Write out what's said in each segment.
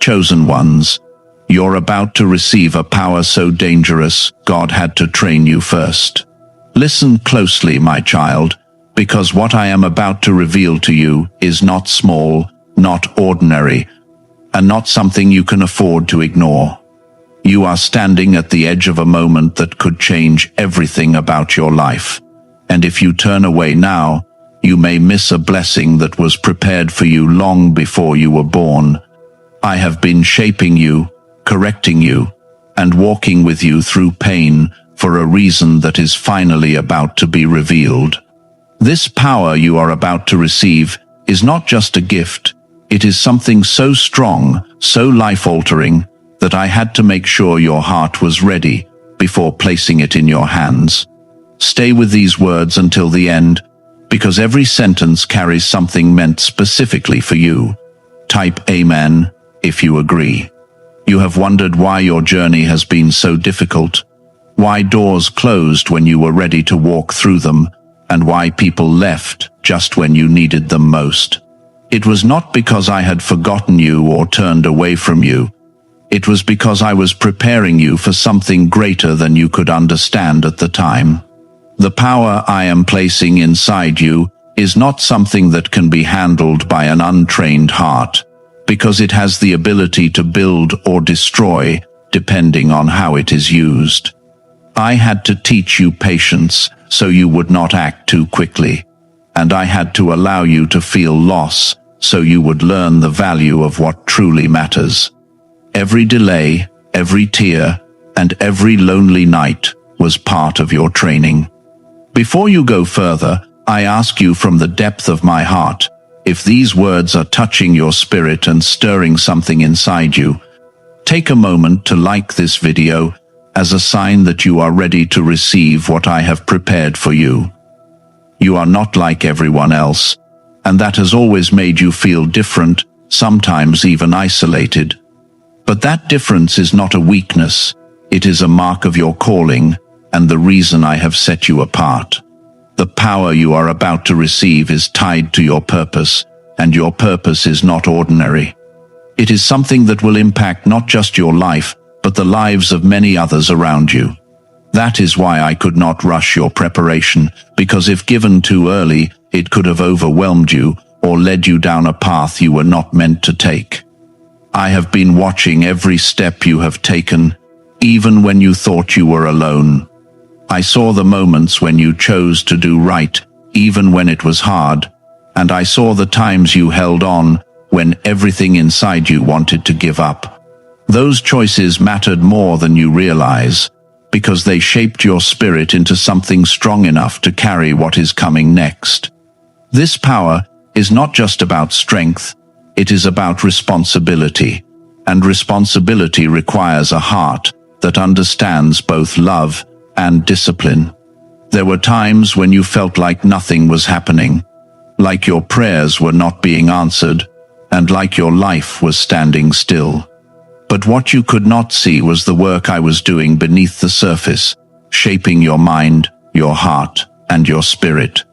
chosen ones. You're about to receive a power so dangerous, God had to train you first. Listen closely, my child, because what I am about to reveal to you is not small, not ordinary, and not something you can afford to ignore. You are standing at the edge of a moment that could change everything about your life. And if you turn away now, you may miss a blessing that was prepared for you long before you were born. I have been shaping you, correcting you, and walking with you through pain for a reason that is finally about to be revealed. This power you are about to receive is not just a gift, it is something so strong, so life-altering, that I had to make sure your heart was ready before placing it in your hands. Stay with these words until the end, because every sentence carries something meant specifically for you. Type Amen if you agree. You have wondered why your journey has been so difficult, why doors closed when you were ready to walk through them, and why people left just when you needed them most. It was not because I had forgotten you or turned away from you. It was because I was preparing you for something greater than you could understand at the time. The power I am placing inside you is not something that can be handled by an untrained heart, because it has the ability to build or destroy, depending on how it is used. I had to teach you patience so you would not act too quickly, and I had to allow you to feel loss so you would learn the value of what truly matters. Every delay, every tear, and every lonely night was part of your training. Before you go further, I ask you from the depth of my heart, if these words are touching your spirit and stirring something inside you, take a moment to like this video as a sign that you are ready to receive what I have prepared for you. You are not like everyone else, and that has always made you feel different, sometimes even isolated. But that difference is not a weakness, it is a mark of your calling and the reason I have set you apart. The power you are about to receive is tied to your purpose, and your purpose is not ordinary. It is something that will impact not just your life, but the lives of many others around you. That is why I could not rush your preparation, because if given too early, it could have overwhelmed you or led you down a path you were not meant to take. I have been watching every step you have taken, even when you thought you were alone. I saw the moments when you chose to do right, even when it was hard, and I saw the times you held on when everything inside you wanted to give up. Those choices mattered more than you realize, because they shaped your spirit into something strong enough to carry what is coming next. This power is not just about strength, it is about responsibility, and responsibility requires a heart that understands both love and discipline. There were times when you felt like nothing was happening, like your prayers were not being answered, and like your life was standing still. But what you could not see was the work I was doing beneath the surface, shaping your mind, your heart, and your spirit.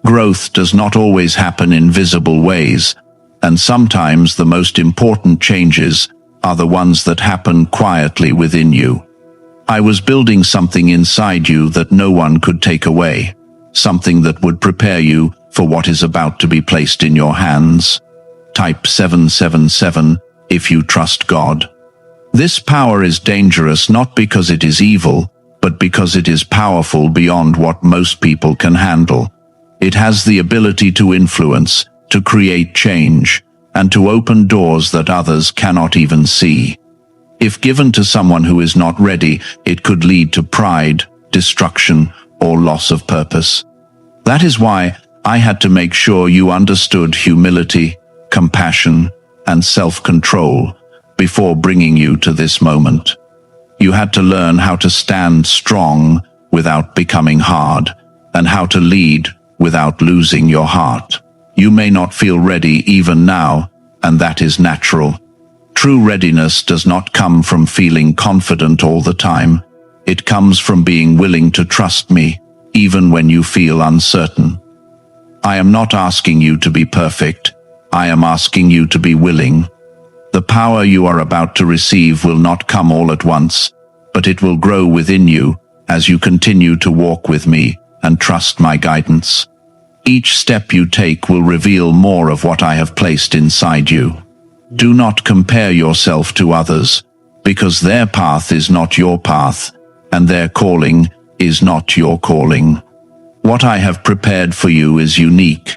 Growth does not always happen in visible ways, and sometimes the most important changes are the ones that happen quietly within you. I was building something inside you that no one could take away, something that would prepare you for what is about to be placed in your hands. Type 777 if you trust God. This power is dangerous not because it is evil, but because it is powerful beyond what most people can handle. It has the ability to influence, to create change, and to open doors that others cannot even see. If given to someone who is not ready, it could lead to pride, destruction, or loss of purpose. That is why I had to make sure you understood humility, compassion, and self-control before bringing you to this moment. You had to learn how to stand strong without becoming hard, and how to lead without losing your heart. You may not feel ready even now, and that is natural. True readiness does not come from feeling confident all the time. It comes from being willing to trust me, even when you feel uncertain. I am not asking you to be perfect. I am asking you to be willing. The power you are about to receive will not come all at once, but it will grow within you as you continue to walk with me and trust my guidance. Each step you take will reveal more of what I have placed inside you. Do not compare yourself to others, because their path is not your path, and their calling is not your calling. What I have prepared for you is unique,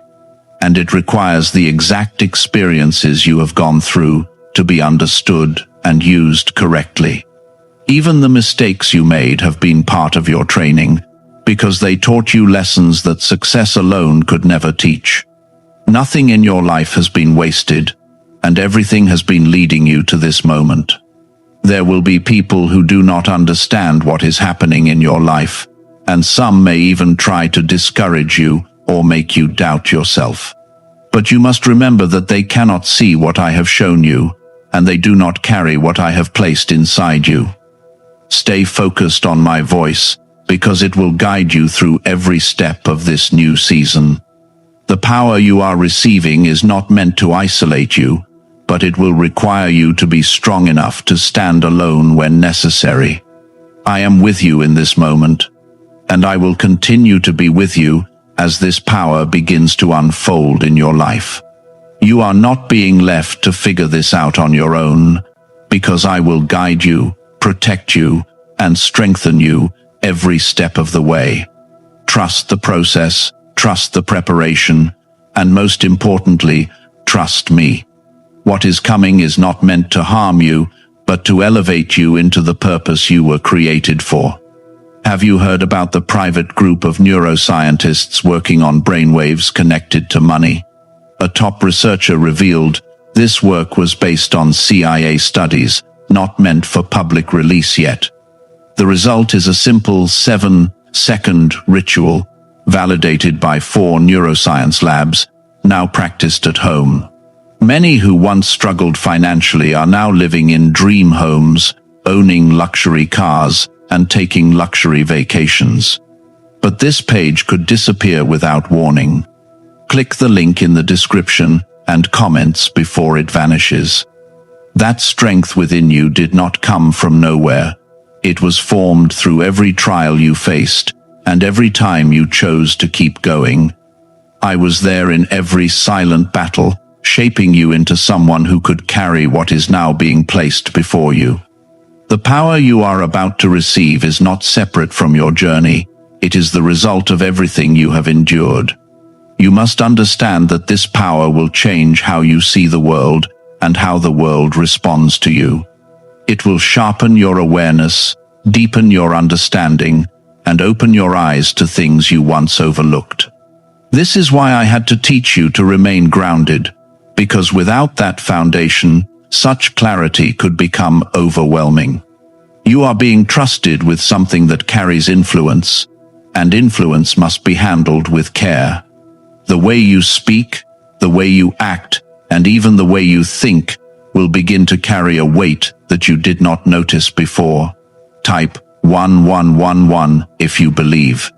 and it requires the exact experiences you have gone through to be understood and used correctly. Even the mistakes you made have been part of your training, because they taught you lessons that success alone could never teach. Nothing in your life has been wasted, and everything has been leading you to this moment. There will be people who do not understand what is happening in your life, and some may even try to discourage you or make you doubt yourself. But you must remember that they cannot see what I have shown you, and they do not carry what I have placed inside you. Stay focused on my voice, because it will guide you through every step of this new season. The power you are receiving is not meant to isolate you, but it will require you to be strong enough to stand alone when necessary. I am with you in this moment, and I will continue to be with you as this power begins to unfold in your life. You are not being left to figure this out on your own, because I will guide you, protect you, and strengthen you every step of the way. Trust the process, trust the preparation, and most importantly, trust me. What is coming is not meant to harm you, but to elevate you into the purpose you were created for. Have you heard about the private group of neuroscientists working on brainwaves connected to money? A top researcher revealed this work was based on CIA studies, not meant for public release yet. The result is a simple 7-second ritual, validated by 4 neuroscience labs, now practiced at home. Many who once struggled financially are now living in dream homes, owning luxury cars, and taking luxury vacations. But this page could disappear without warning. Click the link in the description and comments before it vanishes. That strength within you did not come from nowhere. It was formed through every trial you faced, and every time you chose to keep going. I was there in every silent battle, shaping you into someone who could carry what is now being placed before you. The power you are about to receive is not separate from your journey. It is the result of everything you have endured. You must understand that this power will change how you see the world and how the world responds to you. It will sharpen your awareness, deepen your understanding, and open your eyes to things you once overlooked. This is why I had to teach you to remain grounded, because without that foundation, such clarity could become overwhelming. You are being trusted with something that carries influence, and influence must be handled with care. The way you speak, the way you act, and even the way you think will begin to carry a weight that you did not notice before. Type 1111 if you believe.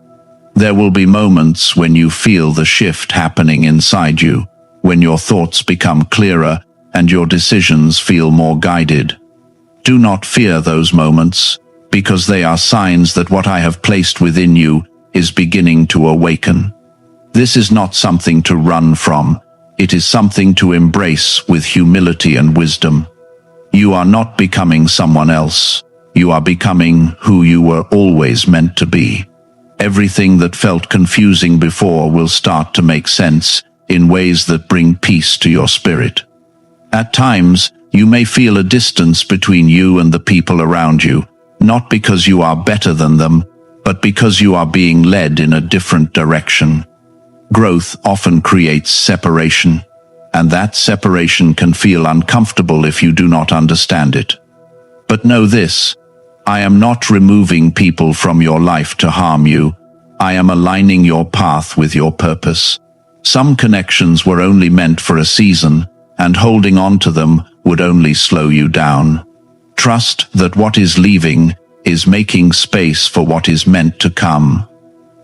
There will be moments when you feel the shift happening inside you, when your thoughts become clearer and your decisions feel more guided. Do not fear those moments, because they are signs that what I have placed within you is beginning to awaken. This is not something to run from. It is something to embrace with humility and wisdom. You are not becoming someone else. You are becoming who you were always meant to be. Everything that felt confusing before will start to make sense in ways that bring peace to your spirit. At times, you may feel a distance between you and the people around you, not because you are better than them, but because you are being led in a different direction. Growth often creates separation, and that separation can feel uncomfortable if you do not understand it. But know this, I am not removing people from your life to harm you. I am aligning your path with your purpose. Some connections were only meant for a season, and holding on to them would only slow you down. Trust that what is leaving is making space for what is meant to come.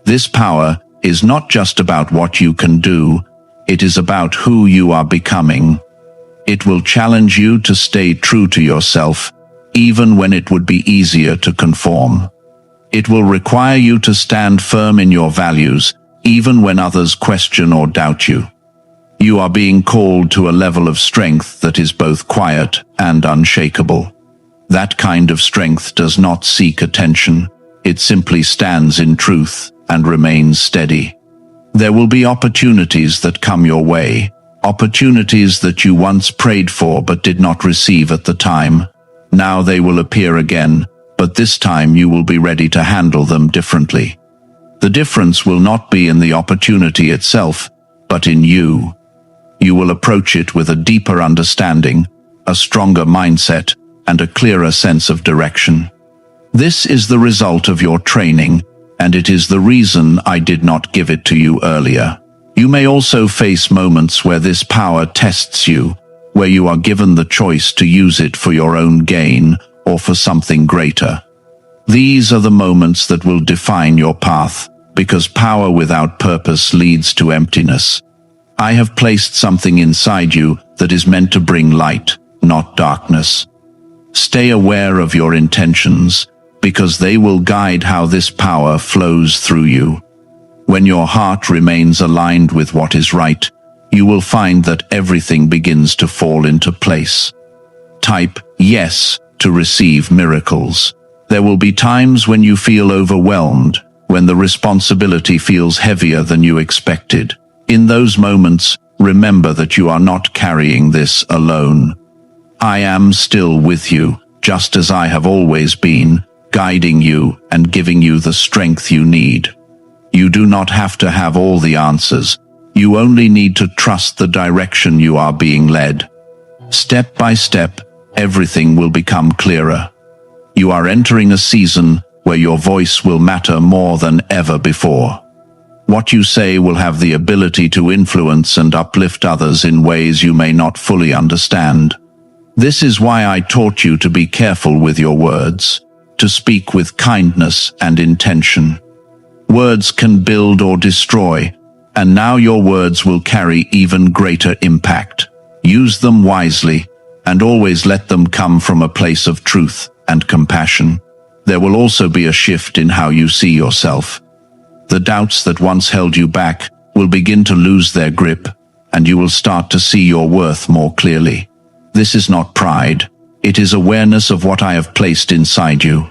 This power is not just about what you can do, it is about who you are becoming. It will challenge you to stay true to yourself, even when it would be easier to conform. It will require you to stand firm in your values, even when others question or doubt you. You are being called to a level of strength that is both quiet and unshakable. That kind of strength does not seek attention. It simply stands in truth and remains steady. There will be opportunities that come your way, opportunities that you once prayed for but did not receive at the time. Now they will appear again, but this time you will be ready to handle them differently. The difference will not be in the opportunity itself, but in you. You will approach it with a deeper understanding, a stronger mindset, and a clearer sense of direction. This is the result of your training, and it is the reason I did not give it to you earlier. You may also face moments where this power tests you, where you are given the choice to use it for your own gain or for something greater. These are the moments that will define your path, because power without purpose leads to emptiness. I have placed something inside you that is meant to bring light, not darkness. Stay aware of your intentions, because they will guide how this power flows through you. When your heart remains aligned with what is right, you will find that everything begins to fall into place. Type yes to receive miracles. There will be times when you feel overwhelmed, when the responsibility feels heavier than you expected. In those moments, remember that you are not carrying this alone. I am still with you, just as I have always been, guiding you and giving you the strength you need. You do not have to have all the answers. You only need to trust the direction you are being led. Step by step, everything will become clearer. You are entering a season where your voice will matter more than ever before. What you say will have the ability to influence and uplift others in ways you may not fully understand. This is why I taught you to be careful with your words, to speak with kindness and intention. Words can build or destroy, and now your words will carry even greater impact. Use them wisely, and always let them come from a place of truth and compassion. There will also be a shift in how you see yourself. The doubts that once held you back will begin to lose their grip, and you will start to see your worth more clearly. This is not pride. It is awareness of what I have placed inside you.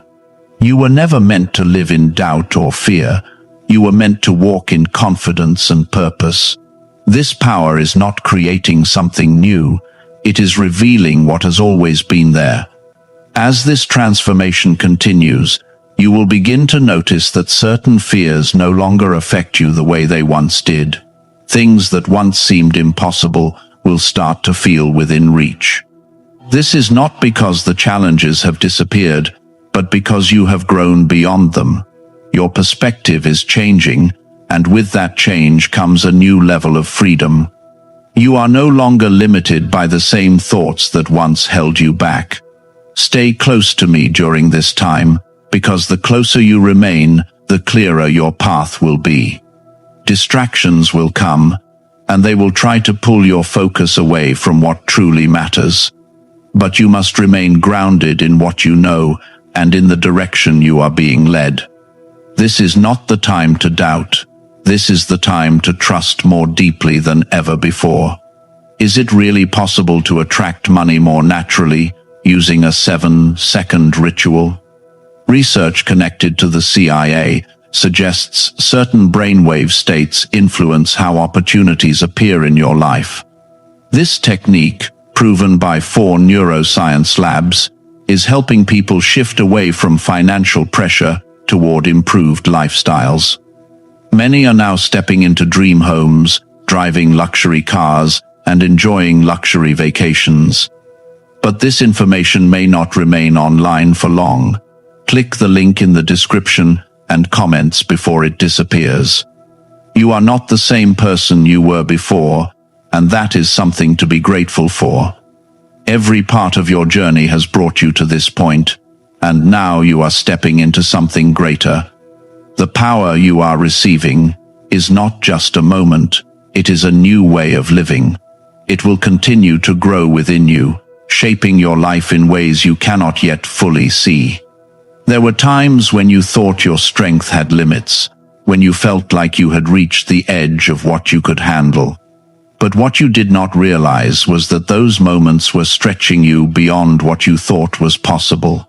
You were never meant to live in doubt or fear. You were meant to walk in confidence and purpose. This power is not creating something new. It is revealing what has always been there. As this transformation continues, you will begin to notice that certain fears no longer affect you the way they once did. Things that once seemed impossible will start to feel within reach. This is not because the challenges have disappeared, but because you have grown beyond them. Your perspective is changing, and with that change comes a new level of freedom. You are no longer limited by the same thoughts that once held you back. Stay close to me during this time, because the closer you remain, the clearer your path will be. Distractions will come, and they will try to pull your focus away from what truly matters. But you must remain grounded in what you know and in the direction you are being led. This is not the time to doubt. This is the time to trust more deeply than ever before. Is it really possible to attract money more naturally using a 7-second ritual? Research connected to the CIA suggests certain brainwave states influence how opportunities appear in your life. This technique, proven by 4 neuroscience labs, is helping people shift away from financial pressure toward improved lifestyles. Many are now stepping into dream homes, driving luxury cars, and enjoying luxury vacations. But this information may not remain online for long. Click the link in the description and comments before it disappears. You are not the same person you were before, and that is something to be grateful for. Every part of your journey has brought you to this point, and now you are stepping into something greater. The power you are receiving is not just a moment, it is a new way of living. It will continue to grow within you, shaping your life in ways you cannot yet fully see. There were times when you thought your strength had limits, when you felt like you had reached the edge of what you could handle. But what you did not realize was that those moments were stretching you beyond what you thought was possible.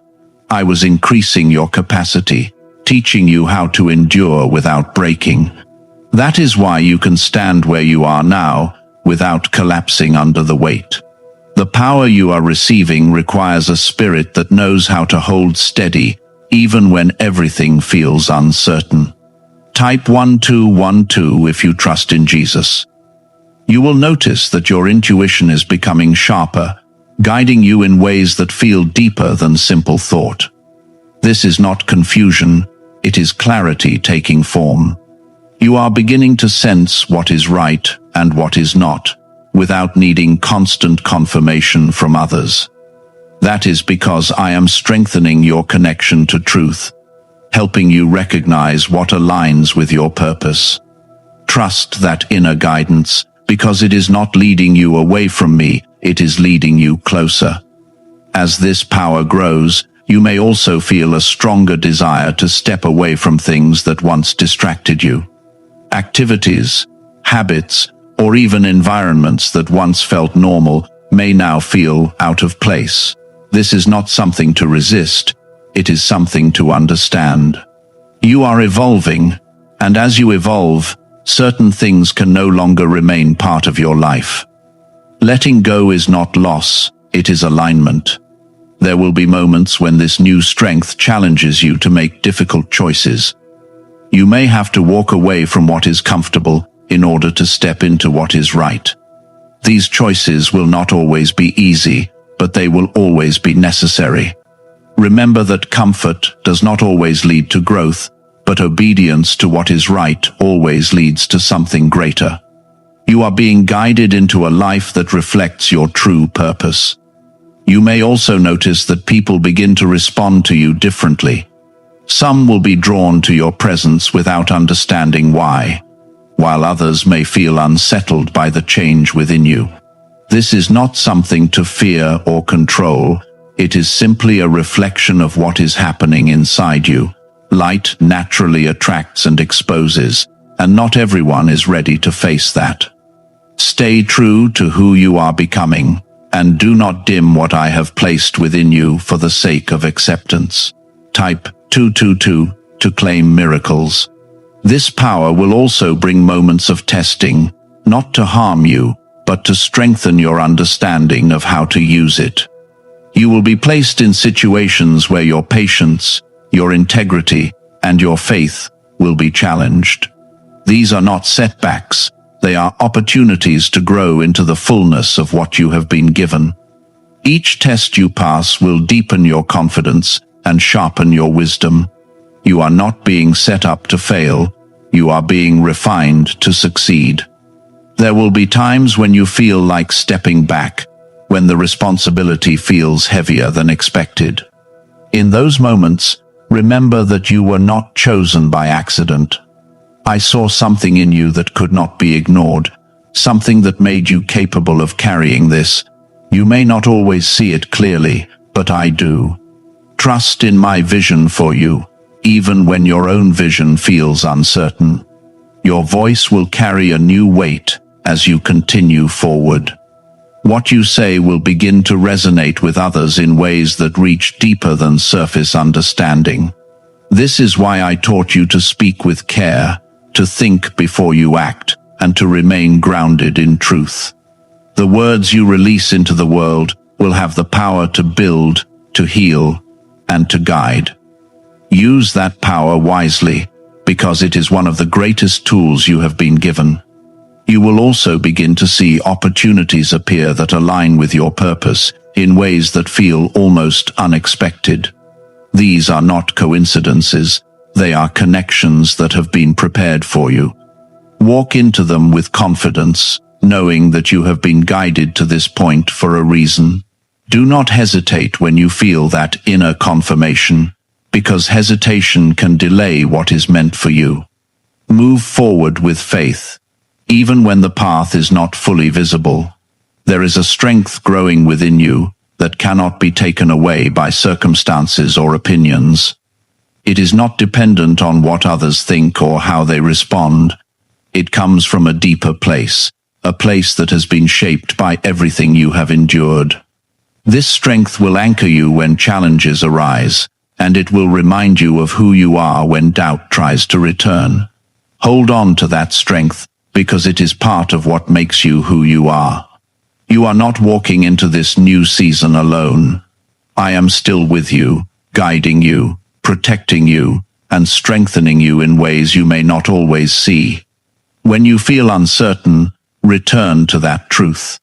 I was increasing your capacity, teaching you how to endure without breaking. That is why you can stand where you are now, without collapsing under the weight. The power you are receiving requires a spirit that knows how to hold steady, even when everything feels uncertain. Type 1212 if you trust in Jesus. You will notice that your intuition is becoming sharper, guiding you in ways that feel deeper than simple thought. This is not confusion, it is clarity taking form. You are beginning to sense what is right and what is not, without needing constant confirmation from others. That is because I am strengthening your connection to truth, helping you recognize what aligns with your purpose. Trust that inner guidance, because it is not leading you away from me, it is leading you closer. As this power grows, you may also feel a stronger desire to step away from things that once distracted you. Activities, habits, or even environments that once felt normal may now feel out of place. This is not something to resist, it is something to understand. You are evolving, and as you evolve, certain things can no longer remain part of your life. Letting go is not loss, it is alignment. There will be moments when this new strength challenges you to make difficult choices. You may have to walk away from what is comfortable in order to step into what is right. These choices will not always be easy, but they will always be necessary. Remember that comfort does not always lead to growth, but obedience to what is right always leads to something greater. You are being guided into a life that reflects your true purpose. You may also notice that people begin to respond to you differently. Some will be drawn to your presence without understanding why, while others may feel unsettled by the change within you. This is not something to fear or control, it is simply a reflection of what is happening inside you. Light naturally attracts and exposes, and not everyone is ready to face that. Stay true to who you are becoming, and do not dim what I have placed within you for the sake of acceptance. Type 222 to claim miracles. This power will also bring moments of testing, not to harm you, but to strengthen your understanding of how to use it. You will be placed in situations where your patience, your integrity, and your faith will be challenged. These are not setbacks, they are opportunities to grow into the fullness of what you have been given. Each test you pass will deepen your confidence and sharpen your wisdom. You are not being set up to fail, you are being refined to succeed. There will be times when you feel like stepping back, when the responsibility feels heavier than expected. In those moments, remember that you were not chosen by accident. I saw something in you that could not be ignored, something that made you capable of carrying this. You may not always see it clearly, but I do. Trust in my vision for you, even when your own vision feels uncertain. Your voice will carry a new weight as you continue forward. What you say will begin to resonate with others in ways that reach deeper than surface understanding. This is why I taught you to speak with care, to think before you act, and to remain grounded in truth. The words you release into the world will have the power to build, to heal, and to guide. Use that power wisely, because it is one of the greatest tools you have been given. You will also begin to see opportunities appear that align with your purpose in ways that feel almost unexpected. These are not coincidences, they are connections that have been prepared for you. Walk into them with confidence, knowing that you have been guided to this point for a reason. Do not hesitate when you feel that inner confirmation, because hesitation can delay what is meant for you. Move forward with faith, even when the path is not fully visible. There is a strength growing within you that cannot be taken away by circumstances or opinions. It is not dependent on what others think or how they respond. It comes from a deeper place, a place that has been shaped by everything you have endured. This strength will anchor you when challenges arise, and it will remind you of who you are when doubt tries to return. Hold on to that strength, because it is part of what makes you who you are. You are not walking into this new season alone. I am still with you, guiding you, protecting you, and strengthening you in ways you may not always see. When you feel uncertain, return to that truth.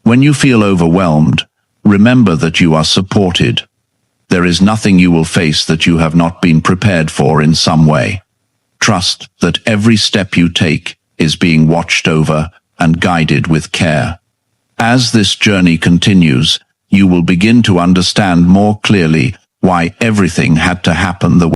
When you feel overwhelmed, remember that you are supported. There is nothing you will face that you have not been prepared for in some way. Trust that every step you take is being watched over and guided with care. As this journey continues, you will begin to understand more clearly why everything had to happen the way